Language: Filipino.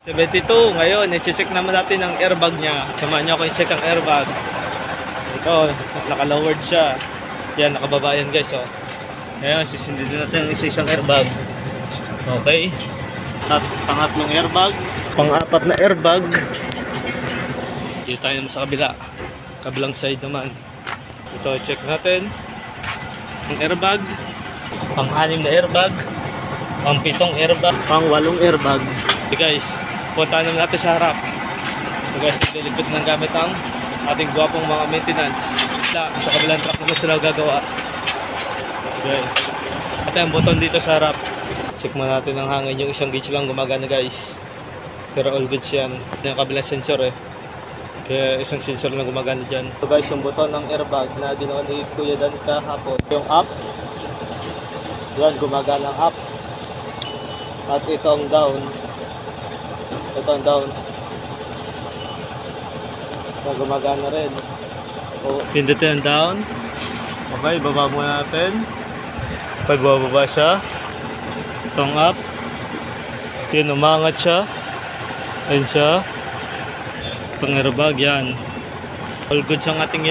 72. Ngayon, i-check naman natin ang airbag niya. Samahan niyo ako i-check ang airbag. Ito, naka-lowered siya. Yan, nakababa yan guys. Oh. Ngayon, sisindin natin ang isang airbag. Okay. At pangatlong airbag. Pang-apat na airbag. Dito tayo naman sa kabila. Kabilang side naman. Ito, check natin. Ang airbag. Pang-anim na airbag. Pang-pitong airbag. Pang-walong airbag. Okay guys, punta naman natin sa harap. So guys, nililikod ng gamit ang ating guwapong mga maintenance. Sa kabilang truck naman sila gagawa. Okay. At yung button dito sa harap. Check mo natin ang hangin. Yung isang gauge lang gumagana guys. Pero all goods yan. Ito yung kabilang sensor eh. Kaya isang sensor lang gumagana dyan. So guys, yung button ng airbag na ginawa ni Kuya Dan kahapon. Yung up. Yan, gumagana ang up. At ito ang down. Ito ang down. So, gumagana rin. O, pindutin ang down. Okay, baba muna natin. Pag bababa siya. Itong up. Yun, umangat siya. Ayun siya. Itong airbag, yan. All good siyang ating yan.